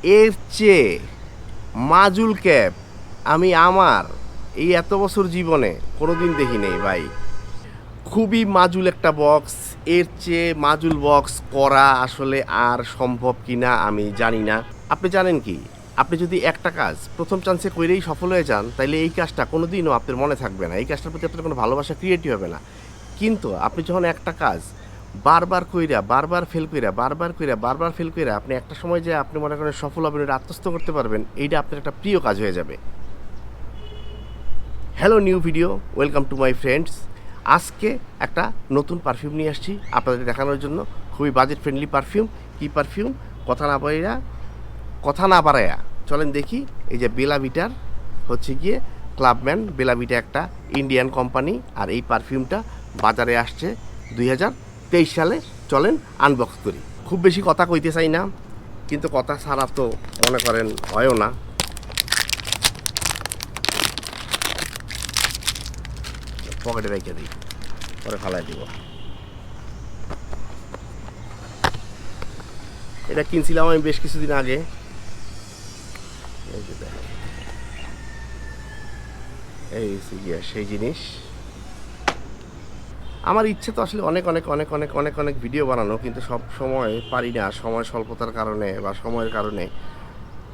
এর চেয়ে মাজুল ক্যাপ আমি আমার এই এত বছর জীবনে কোনো দিন দেখি নেই ভাই। খুবই মাজুল একটা বক্স। এর চেয়ে মাজুল বক্স করা আসলে আর সম্ভব কি না আমি জানি না। আপনি জানেন কি, আপনি যদি একটা কাজ প্রথম চান্সে করেই সফল হয়ে যান, তাইলে এই কাজটা কোনো দিনও আপনার মনে থাকবে না, এই কাজটার প্রতি আপনার কোনো ভালোবাসা ক্রিয়েটই হবে না। কিন্তু আপনি যখন একটা কাজ বারবার কইরা বারবার ফেল কইরা বারবার ফেল কইরা আপনি একটা সময় যে আপনি মনে করেন সফল হবেন, এটা আত্মস্থ করতে পারবেন, এইটা আপনার একটা প্রিয় কাজ হয়ে যাবে। Hello new video, welcome to my friends. আজকে একটা নতুন পারফিউম নিয়ে আসছি আপনাদের দেখানোর জন্য। খুবই বাজেট ফ্রেন্ডলি পারফিউম। কী পারফিউম? কথা না বাড়াইয়া চলেন দেখি। এই যে বেলা ভিটার হচ্ছে গিয়ে ক্লাবম্যান। বেলা ভিটা একটা ইন্ডিয়ান কোম্পানি, আর এই পারফিউমটা বাজারে আসছে 2023 সালে। চলেন আনবক্স করি। খুব বেশি কথা কইতে চাই না, কিন্তু কথা ছাড়া তো মনে করেন হয়ও না। পকেটে রেখে দিই, পরে ফালাই দিব। এটা কিনছিলাম আমি বেশ কিছুদিন আগে। এই যে দেখেন, এই সেই জিনিস। আমার ইচ্ছে তো আসলে অনেক অনেক অনেক অনেক অনেক অনেক ভিডিও বানানো, কিন্তু সব সময় পারি না, সময় স্বল্পতার কারণে বা সময়ের কারণে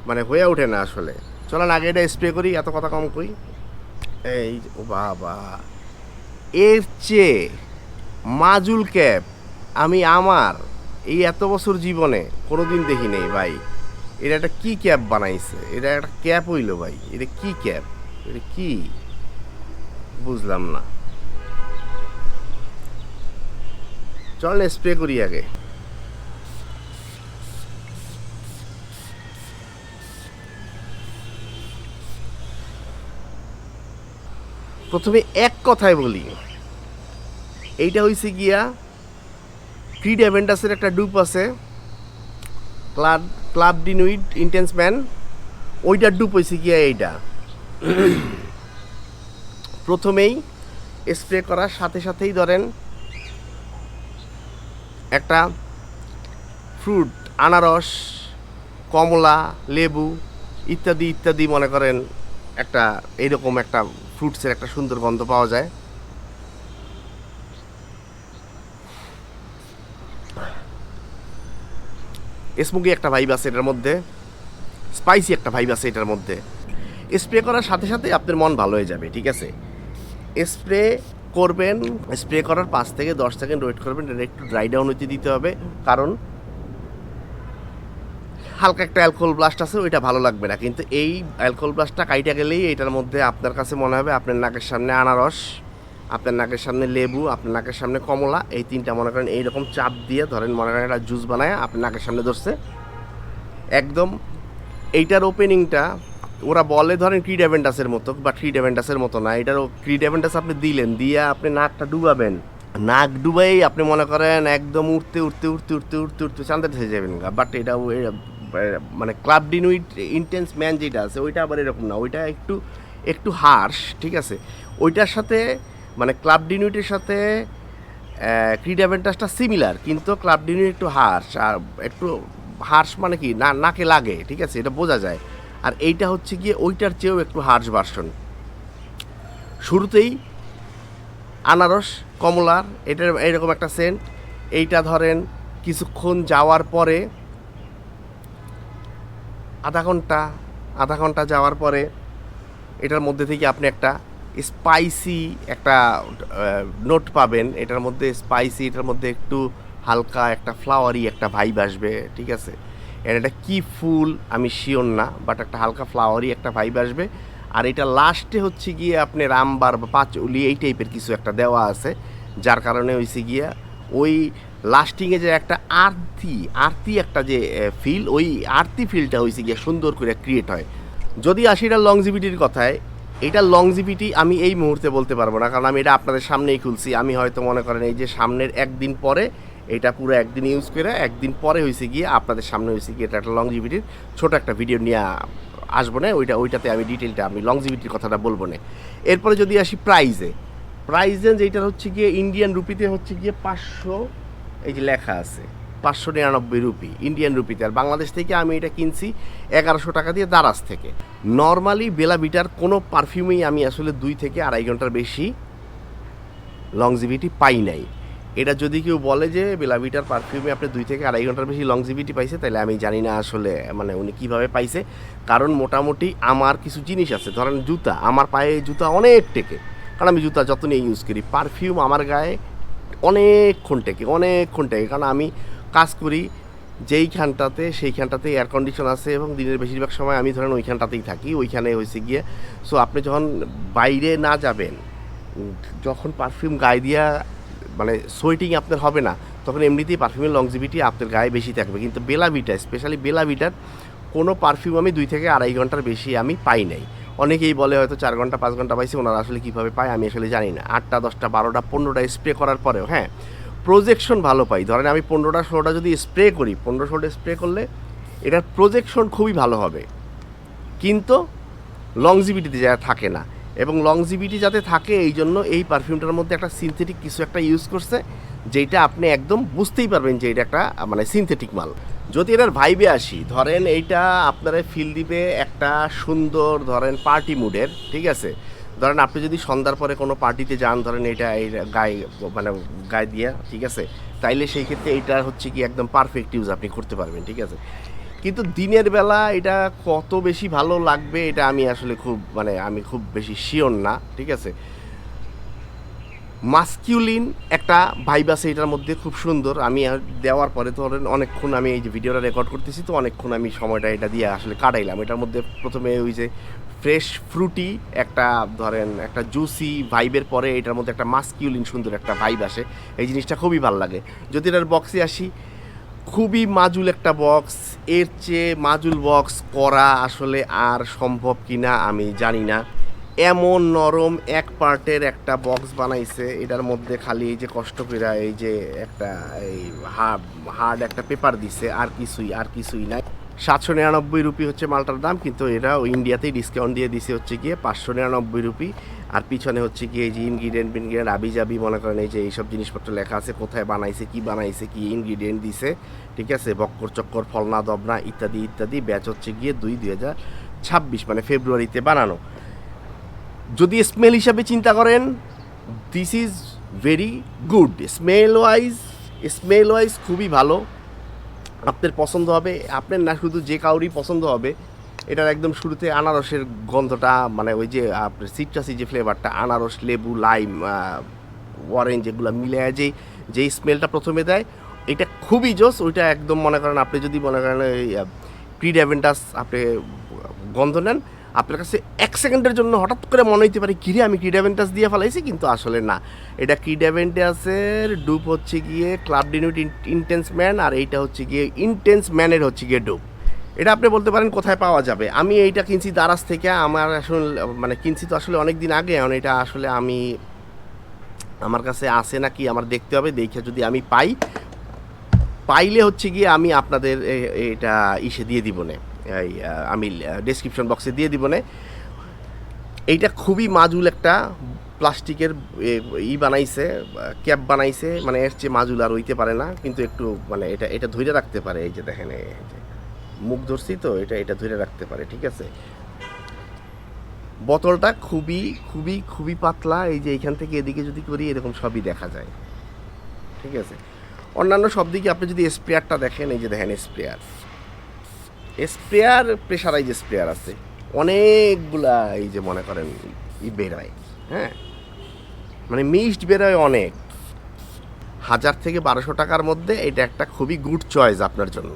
মানে হয়ে ওঠে না আসলে। চলেন আগে এটা স্প্রে করি, এত কথা কম কই। এই ও বাবা, এর চেয়ে মাজুল ক্যাপ আমি আমার এই এত বছর জীবনে কোনো দিন দেখি নেই ভাই। এটা একটা কী ক্যাপ বানাইছে? এটা একটা ক্যাপ হইল ভাই? এটা কি ক্যাপ? এটা কি বুঝলাম না। চল স্প্রে করি আগে। প্রথমে এক কথায় বলি, এইটা হয়েছে গিয়া ক্রিড অ্যাভেন্টাসের একটা ডুপ আছে, ক্লাব ডিনুইড ইন্টেন্স ম্যান। ওইটার ডুপ হয়েছে গিয়া এইটা। প্রথমেই স্প্রে করার সাথে সাথেই ধরেন একটা ফ্রুট, আনারস, কমলা, লেবু ইত্যাদি ইত্যাদি মনে করেন একটা এইরকম একটা ফ্রুটসের একটা সুন্দর গন্ধ পাওয়া যায়। স্মোকি একটা ভাইব আছে এটার মধ্যে, স্পাইসি একটা ভাইব আছে এটার মধ্যে। স্প্রে করার সাথে সাথে আপনার মন ভালো হয়ে যাবে, ঠিক আছে? স্প্রে করবেন, স্প্রে করার 5 থেকে 10 সেকেন্ড ওয়েট করবেন, এটা একটু ড্রাই ডাউন হতে দিতে হবে, কারণ হালকা একটা অ্যালকোহল ব্লাস্ট আছে, ওইটা ভালো লাগবে না। কিন্তু এই অ্যালকোহল ব্লাস্টটা কাইটা গেলেই এটার মধ্যে আপনার কাছে মনে হবে আপনার নাকের সামনে আনারস, আপনার নাকের সামনে লেবু, আপনার নাকের সামনে কমলা, এই তিনটা মনে করেন এইরকম চাপ দিয়ে ধরেন, মনে করেন একটা জুস বানায় আপনার নাকের সামনে ধরছে একদম। এইটার ওপেনিংটা ওরা বলে ধরেন ক্রিড অ্যাভেন্টাসের মতো, বা ক্রিড অ্যাভেন্টাসের মতো না। এটারও ক্রিড অ্যাভেন্টাস আপনি দিলেন, দিয়ে আপনি নাকটা ডুবাবেন, নাক ডুবাই আপনি মনে করেন একদম উঠতে উঠতে উঠতে উঠতে উঠতে উঠতে চাঁদে থেকে যাবেন। বাট এটা মানে ক্লাব ডিনুইট ইন্টেন্স ম্যান যেটা আছে ওইটা আবার এরকম না, ওইটা একটু একটু হার্শ, ঠিক আছে? ওইটার সাথে মানে ক্লাব ডিনুইটের সাথে ক্রিড অ্যাভেন্টাসটা সিমিলার, কিন্তু ক্লাব ডিনুইট একটু হার্শ, আর একটু হার্শ মানে কি না, নাকে লাগে, ঠিক আছে, এটা বোঝা যায়। আর এইটা হচ্ছে গিয়ে ওইটার চেয়েও একটু হার্শ ভার্সন। শুরুতেই আনারস, কমলার এটার এরকম একটা সেন্ট। এইটা ধরেন কিছুক্ষণ যাওয়ার পরে, আধা ঘন্টা যাওয়ার পরে এটার মধ্যে থেকে আপনি একটা স্পাইসি একটা নোট পাবেন। এটার মধ্যে স্পাইসি, এটার মধ্যে একটু হালকা একটা ফ্লাওয়ারি একটা ভাইব আসবে, ঠিক আছে? এটা কী ফুল আমি শিওর না, বাট একটা হালকা ফ্লাওয়ারি একটা ভাইব আসবে। আর এটা লাস্টে হচ্ছে গিয়ে আপনি রামবার বা পাঁচলি এই টাইপের কিছু একটা দেওয়া আছে, যার কারণে হয়েছে গিয়া ওই লাস্টিংয়ে যে একটা আরতি একটা যে ফিল, ওই আরতি ফিলটা হয়েছে গিয়ে সুন্দর করে ক্রিয়েট হয়। যদি আসি এটা লংজিভিটির কথায়, এটা লংজিভিটি আমি এই মুহূর্তে বলতে পারবো না, কারণ আমি এটা আপনাদের সামনেই খুলছি। আমি হয়তো মনে করেন এই যে সামনের একদিন পরে, এটা পুরো একদিন ইউজ করে একদিন পরে হয়েছে গিয়ে আপনাদের সামনে হয়েছে গিয়ে এটা একটা লংজিভিটির ছোটো একটা ভিডিও নিয়ে আসবো না। ওইটাতে আমি ডিটেলটা আমি লংজিভিটির কথাটা বলবো না। এরপরে যদি আসি প্রাইজে যেটা হচ্ছে গিয়ে ইন্ডিয়ান রুপিতে হচ্ছে গিয়ে 500, এই যে লেখা আছে 599 রুপি ইন্ডিয়ান রুপিতে। আর বাংলাদেশ থেকে আমি এটা কিনছি 1100 টাকা দিয়ে দারাজ থেকে। নর্মালি বেলা ভিটার কোনো পারফিউমেই আমি আসলে 2 থেকে 2.5 ঘন্টার বেশি লংজিভিটি পাই নাই। এটা যদি কেউ বলে যে বেলা ভিটার পারফিউমে আপনি 2 থেকে 2.5 ঘন্টার বেশি লংজিভিটি পাইছে, তাহলে আমি জানি না আসলে মানে উনি কীভাবে পাইছে। কারণ মোটামুটি আমার কিছু জিনিস আছে, ধরেন জুতা, আমার পায়ে জুতা অনেক টেকে, কারণ আমি জুতা যত নিয়ে ইউজ করি। পারফিউম আমার গায়ে অনেকক্ষণ টেকে, কারণ আমি কাজ করি যেইখানটাতে সেইখানটাতে এয়ার কন্ডিশন আছে এবং দিনের বেশিরভাগ সময় আমি ধরেন ওইখানটাতেই থাকি। ওইখানে হয়েছে গিয়ে সো আপনি যখন বাইরে না যাবেন, যখন পারফিউম গায়ে দিয়া মানে সোয়েটিং আপনার হবে না, তখন এমনিতেই পারফিউমের লংজিভিটি আপনার গায়ে বেশি থাকবে। কিন্তু বেলা ভিটা, স্পেশালি বেলা ভিটার কোনো পারফিউম আমি 2 থেকে 2.5 ঘন্টার বেশি আমি পাই নাই। অনেকেই বলে হয়তো 4 ঘন্টা 5 ঘন্টা পাইছে, ওনারা আসলে কীভাবে পায় আমি আসলে জানি না। 8টা 10টা 12টা 15টা স্প্রে করার পরেও হ্যাঁ প্রজেকশন ভালো পাই। ধরেন আমি 15টা 16টা যদি স্প্রে করি, 15-16টা স্প্রে করলে এটার প্রজেকশন খুবই ভালো হবে, কিন্তু লংজিভিটিতে যা থাকে না। এবং লংজিভিটি যাতে থাকে এই জন্য এই পারফিউমটার মধ্যে একটা সিনথেটিক কিছু একটা ইউজ করছে, যেটা আপনি একদম বুঝতেই পারবেন যে এটা একটা মানে সিনথেটিক মাল। যদি এটার ভাইবে আসি, ধরেন এইটা আপনারা ফিল দিবে একটা সুন্দর ধরেন পার্টি মুডের, ঠিক আছে। ধরেন আপনি যদি সন্ধ্যার পরে কোনো পার্টিতে যান, ধরেন এটা এই গায়ে মানে গায়ে দিয়া, ঠিক আছে, তাইলে সেই ক্ষেত্রে এইটা হচ্ছে কি একদম পারফেক্ট ইউজ আপনি করতে পারবেন, ঠিক আছে। কিন্তু দিনের বেলা এটা কত বেশি ভালো লাগবে এটা আমি আসলে আমি খুব বেশি শিওর না, ঠিক আছে। মাস্কিউলিন একটা ভাইব আছে এটার মধ্যে, খুব সুন্দর। আমি দেওয়ার পরে ধরেন অনেকক্ষণ আমি এই যে ভিডিওটা রেকর্ড করতেছি, তো অনেকক্ষণ আমি সময়টা এটা দিয়ে আসলে কাটাইলাম। এটার মধ্যে প্রথমে ওই যে ফ্রেশ ফ্রুটি একটা ধরেন একটা জুসি ভাইবের পরে এটার মধ্যে একটা মাস্কিউলিন সুন্দর একটা ভাইব আসে, এই জিনিসটা খুবই ভালো লাগে। যদি এটার বক্সে আসি, খুবই মাজুল একটা বক্স, এর চেয়ে মাজুল বক্স করা আসলে আর সম্ভব কিনা আমি জানি না। এমন নরম এক পার্টের একটা বক্স বানাইছে, এটার মধ্যে খালি এই যে কষ্ট করে এই যে একটা এই হার্ড একটা পেপার দিছে, আর কিছুই নাই। 799 রুপি হচ্ছে মালটার দাম, কিন্তু এরা ওই ইন্ডিয়াতেই ডিসকাউন্ট দিয়ে দিছে হচ্ছে গিয়ে 599 রুপি। আর পিছনে হচ্ছে গিয়ে এই যে ইনগ্রিডিয়েন্ট আবিজাবি মনে করেন এই যে এইসব জিনিসপত্র লেখা আছে, কোথায় বানাইছে কি ইনগ্রিডিয়েন্ট দিছে, ঠিক আছে, বক্কর চক্কর ফলনা দবনা ইত্যাদি ইত্যাদি। ব্যাচ হচ্ছে গিয়ে 2026 মানে ফেব্রুয়ারিতে বানানো। যদি স্মেল হিসাবে চিন্তা করেন, this is very good. Smell wise খুবই ভালো, আপনার পছন্দ হবে, আপনার না শুধু যে কাউরই পছন্দ হবে। এটার একদম শুরুতে আনারসের গন্ধটা, মানে ওই যে আপনার সিট্রাসি যে ফ্লেভারটা, আনারস, লেবু, লাইম, অরেঞ্জ, এগুলো মিলে যেই স্মেলটা প্রথমে দেয়, এটা খুবই জোস। ওইটা একদম মনে করেন আপনি যদি মনে করেন ওই ক্রিড অ্যাভেন্টাস আপনি গন্ধ নেন, আপনার কাছে 1 সেকেন্ডের জন্য হঠাৎ করে মনে হইতে পারে কিরে আমি ক্রিড অ্যাভেন্টাস দিয়ে ফেলাইছি, কিন্তু আসলে না। এটা ক্রিড অ্যাভেন্টাসের ডুপ হচ্ছে গিয়ে ক্লাব ডিনুট ইন্টেন্স ম্যান, আর এইটা হচ্ছে গিয়ে ইন্টেন্স ম্যানের হচ্ছে গিয়ে ডুপ। এটা আপনি বলতে পারেন কোথায় পাওয়া যাবে। আমি এইটা কিনছি দারাজ থেকে। আমার আসলে মানে কিনছি তো আসলে অনেক দিন আগে, এখন এটা আসলে আমার কাছে আসে নাকি আমার দেখতে হবে। দেখে যদি আমি পাইলে হচ্ছে গিয়ে আমি আপনাদের এটা দিয়ে দিব না, আমি ডেসক্রিপশন বক্সে দিয়ে দিব না। এইটা খুবই মাজুল একটা প্লাস্টিকের বানাইছে, ক্যাপ বানাইছে, মানে এর চেয়ে মাজুল আর হইতে পারে না। কিন্তু একটু মানে এটা ধরে রাখতে পারে, এই যে দেখেন মুখ ধরছি তো, এটা ধরে রাখতে পারে, ঠিক আছে। বোতলটা খুবই খুবই খুবই পাতলা, এই যে এইখান থেকে এদিকে যদি করি এরকম সবই দেখা যায়, ঠিক আছে। অন্যান্য সব দিকে আপনি যদি স্প্রেয়ারটা দেখেন, এই যে দেখেন স্প্রেয়ার প্রেশারাইজ স্প্রেয়ার আছে অনেকগুলা, এই যে মনে করেন বেরোয়, হ্যাঁ, মানে মিস্ট বেরোয় অনেক। 1000 থেকে 1200 টাকার মধ্যে এটা একটা খুবই গুড চয়েস আপনার জন্য।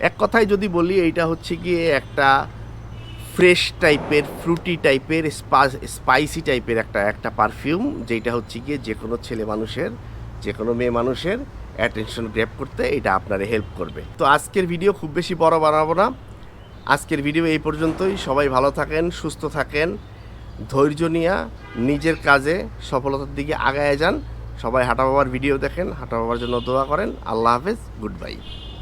এক কথায় যদি বলি, এইটা হচ্ছে গিয়ে একটা ফ্রেশ টাইপের, ফ্রুটি টাইপের, স্পাইসি টাইপের একটা পারফিউম, যেটা হচ্ছে গিয়ে যে কোনো ছেলে মানুষের, যে কোনো মেয়ে মানুষের অ্যাটেনশন গ্র্যাব করতে এটা আপনারে হেল্প করবে। তো আজকের ভিডিও খুব বেশি বড় বানাবো না, আজকের ভিডিও এই পর্যন্তই। সবাই ভালো থাকেন, সুস্থ থাকেন, ধৈর্য নিয়ে নিজের কাজে সফলতার দিকে আগায় যান। সবাই হাঁটা বাবার ভিডিও দেখেন, হাঁটা বাবার জন্য দোয়া করেন। আল্লাহ হাফেজ, গুড বাই।